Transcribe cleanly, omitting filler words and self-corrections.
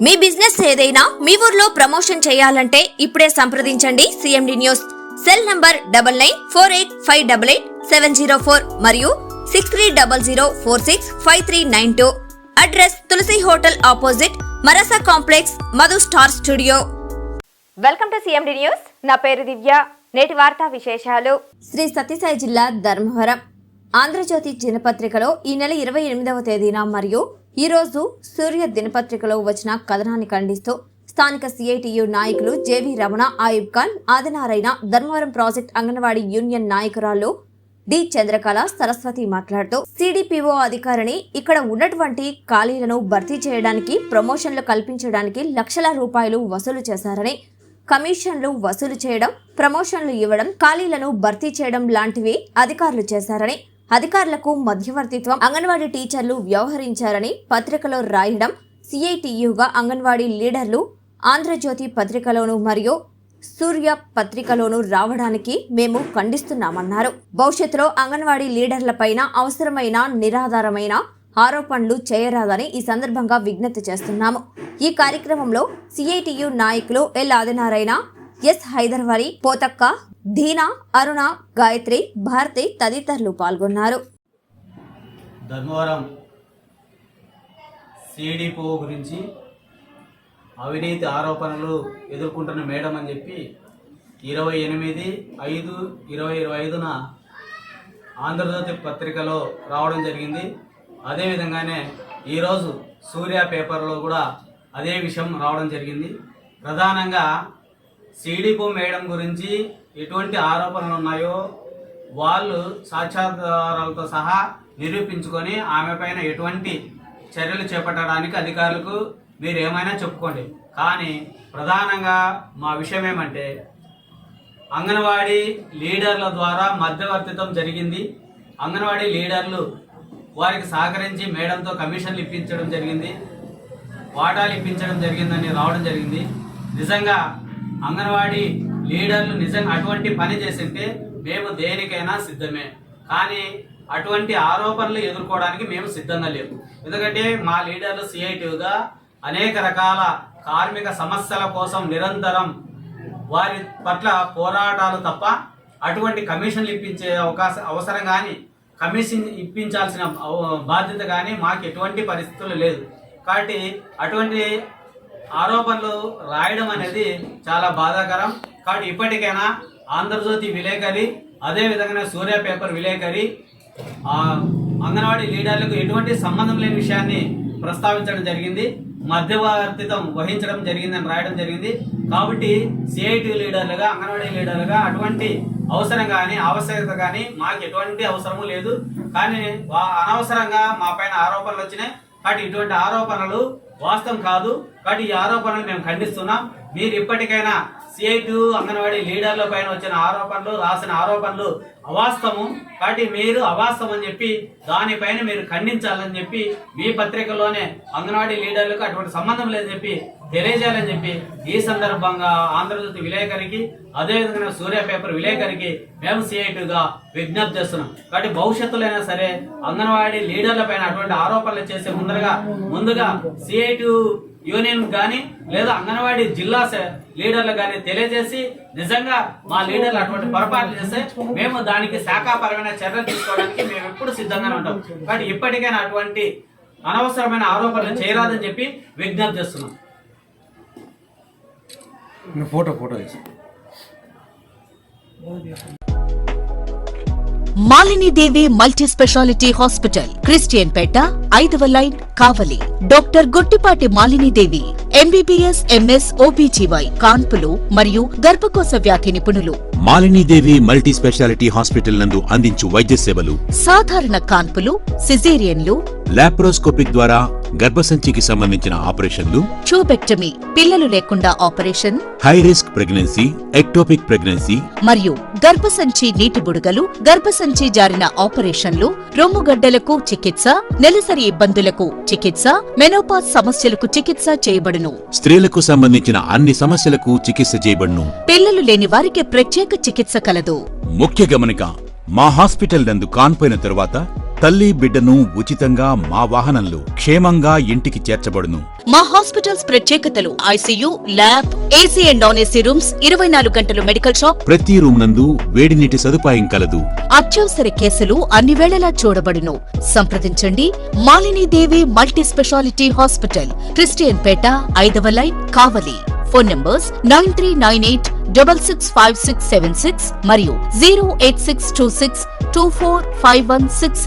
మీ business ఏదైనా మీ ఊర్లో promotion చేయాలంటే ఇప్పుడే సంప్రదించండి సిఎండి న్యూస్. సెల్ నంబర్ 9948588704 మరియు 6300465392. Address Tulasi hotel opposite Marasa complex, Madhu star studio. Welcome to CMD news. నా పేరు దివ్య. నేటి వార్తా విశేషాలు. శ్రీ సత్యసాయి జిల్లా ధర్మవరం ఆంధ్రజ్యోతి దినపత్రికలో ఈ నెల 28వ తేదీన మరియు ఈ రోజు సూర్య దినపత్రికలో వచ్చిన కథనాన్ని ఖండిస్తూ స్థానిక సిఐటియు నాయకులు JV Ramana, Ayub Khan, Adinarayana, Dharmavaram project anganwadi union నాయకురాలు డి చంద్రకళ సరస్వతి మాట్లాడుతూ సిడిపిఓ అధికారిని ఇక్కడ ఉన్నటువంటి ఖాళీలను భర్తీ చేయడానికి, ప్రమోషన్లు కల్పించడానికి లక్షల రూపాయలు వసూలు చేశారని, కమిషన్లు వసూలు చేయడం, ప్రమోషన్లు ఇవ్వడం, ఖాళీలను భర్తీ చేయడం లాంటివి అధికారులు చేశారని, అధికారులకు మధ్యవర్తిత్వం అంగన్వాడీ టీచర్లు వ్యవహరించారని పత్రికలో రాయడం, సిఐటియుగా అంగన్వాడీ లీడర్లు ఆంధ్రజ్యోతి పత్రికలోను మరియు సూర్య పత్రికలోను రావడానికి మేము ఖండిస్తున్నామన్నారు. భవిష్యత్తులో అంగన్వాడీ లీడర్లపైన అవసరమైన నిరాధారమైన ఆరోపణలు చేయరాదని ఈ సందర్భంగా విజ్ఞప్తి చేస్తున్నాము. ఈ కార్యక్రమంలో సిఐటియు నాయకులు ఎల్ ఆదినారాయణ, ఎస్ హైదర్వలి, పోతక్క, ధీనా, అరుణ, గాయత్రి, భారతి తదితరులు పాల్గొన్నారు. ధర్మవరం సిడిపో గురించి అవినీతి ఆరోపణలు ఎదుర్కొంటున్న మేడం అని చెప్పి 28/5/2025న ఆంధ్రజ్యోతి పత్రికలో రావడం జరిగింది. అదేవిధంగానే ఈరోజు సూర్య పేపర్లో కూడా అదే విషయం రావడం జరిగింది. ప్రధానంగా సిడిపో మేడం గురించి ఎటువంటి ఆరోపణలు ఉన్నాయో వాళ్ళు సాక్ష్యాధారాలతో సహా నిరూపించుకొని ఆమె పైన ఎటువంటి చర్యలు చేపట్టడానికి అధికారులకు మీరు ఏమైనా చెప్పుకోండి. కానీ ప్రధానంగా మా విషయం ఏమంటే అంగన్వాడీ లీడర్ల ద్వారా మధ్యవర్తిత్వం జరిగింది. అంగన్వాడీ లీడర్లు వారికి సహకరించి మేడంతో కమిషన్లు ఇప్పించడం జరిగింది, వాటాలు ఇప్పించడం జరిగిందని రావడం జరిగింది. నిజంగా అంగన్వాడీ లీడర్లు నిజంగా అటువంటి పని చేసింటే మేము దేనికైనా సిద్ధమే. కానీ అటువంటి ఆరోపణలు ఎదుర్కోవడానికి మేము సిద్ధంగా లేము. ఎందుకంటే మా లీడర్లు సిఐటిగా అనేక రకాల కార్మిక సమస్యల కోసం నిరంతరం వారి పట్ల పోరాటాలు తప్ప అటువంటి కమిషన్లు ఇప్పించే అవసరం కానీ, కమిషన్ ఇప్పించాల్సిన బాధ్యత కానీ మాకు ఎటువంటి పరిస్థితులు లేదు. కాబట్టి అటువంటి ఆరోపణలు రాయడం అనేది చాలా బాధాకరం. కాబట్టి ఇప్పటికైనా ఆంధ్రజ్యోతి విలేకరి, అదేవిధంగా సూర్య పేపర్ విలేకరి అంగన్వాడీ లీడర్లకు ఎటువంటి సంబంధం లేని విషయాన్ని ప్రస్తావించడం జరిగింది, మధ్యవర్తిత్వం వహించడం జరిగిందని రాయడం జరిగింది. కాబట్టి సిఐటి లీడర్లుగా, అంగన్వాడీ లీడర్లుగా అటువంటి అవసరం కానీ ఆవశ్యకత కానీ మాకు ఎటువంటి అవసరము లేదు. కానీ అనవసరంగా మా పైన ఆరోపణలు వచ్చినాయి. కాబట్టి ఇటువంటి ఆరోపణలు వాస్తవం కాదు. కాబట్టి ఈ ఆరోపణలు మేము ఖండిస్తున్నాం. మీరు ఇప్పటికైనా సిఐటి అంగన్వాడీ లీడర్ల పైన వచ్చిన ఆరోపణలు, రాసిన ఆరోపణలు అవాస్తవం. కాబట్టి మీరు అవాస్తవం అని చెప్పి దానిపైన మీరు ఖండించాలని చెప్పి మీ పత్రికలోనే అంగన్వాడీ లీడర్లకు అటువంటి సంబంధం లేదని చెప్పి తెలియజేయాలని చెప్పి ఈ సందర్భంగా ఆంధ్రజ్యోతి విలేకరికి, అదేవిధంగా సూర్య పేపర్ విలేకరికి మేము సిఐటిగా విజ్ఞప్తి చేస్తున్నాం. కాబట్టి భవిష్యత్తులో అయినా సరే అంగన్వాడీ లీడర్ల పైన అటువంటి ఆరోపణలు చేసే ముందుగా సిఐటి యూనియన్ కానీ లేదా అంగన్వాడీ జిల్లా లీడర్లు కానీ తెలియజేసి నిజంగా మా లీడర్లు అటువంటి పొరపాట్లు చేస్తే మేము దానికి శాఖాపరమైన చర్యలు తీసుకోవడానికి మేము ఎప్పుడు సిద్ధంగానే ఉంటాం. కాబట్టి ఇప్పటికైనా అటువంటి అనవసరమైన ఆరోపణలు చేయరాదని చెప్పి విజ్ఞప్తి చేస్తున్నాం. Photo Malinidevi multi speciality hospital, Christian Peta, 5వ line, Kavali. Doctor Gottipati Malinidevi, MBBS, MS, OBGY, కాన్పులు మరియు గర్భకోశ వ్యాధి నిపుణులు. మాలినీదేవి మల్టీ స్పెషాలిటీ హాస్పిటల్ నందు అందించు వైద్య సేవలు: సాధారణ కాన్పులు, సిజేరియన్లు, లాప్రోస్కోపిక్ ద్వారా గర్భసంచికి సంబంధించిన ఆపరేషన్లు, ట్యూబెక్టమీ, పిల్లలు లేకుండా operation, high risk pregnancy, ectopic pregnancy మరియు గర్భసంచి నీటి బుడగలు, గర్భసంచి జారిన ఆపరేషన్లు, రొమ్ముగడ్డలకు చికిత్స, నెలసరి ఇబ్బందులకు చికిత్స, మెనోపాజ్ సమస్యలకు చికిత్స చేయబడును. స్త్రీలకు సంబంధించిన అన్ని సమస్యలకు చికిత్స చేయబడును. పిల్లలు లేని వారికి ప్రత్యేక చికిత్స కలదు. ముఖ్య గమనిక: మా హాస్పిటల్ నందు కాన్పోయిన తరువాత తల్లి బిడ్డను ఉచితంగా మా వాహనంలో క్షేమంగా ఇంటికి చేర్చబడును. మా హాస్పిటల్స్ ప్రత్యేకతలు: ICU, lab, AC and non AC rooms, 24 గంటలు మెడికల్ షాప్, ప్రతి రూమ్ నందు వేడి నీటి సదుపాయం కలదు. అత్యవసర కేసులు అన్ని వేళలా చూడబడును. సంప్రదించండి మాలిని దేవి multi speciality hospital, Christian Peta, 5వ లైన్, కావలి. ఫోన్ నంబర్స్ 9398665676 మరియు 08626245166.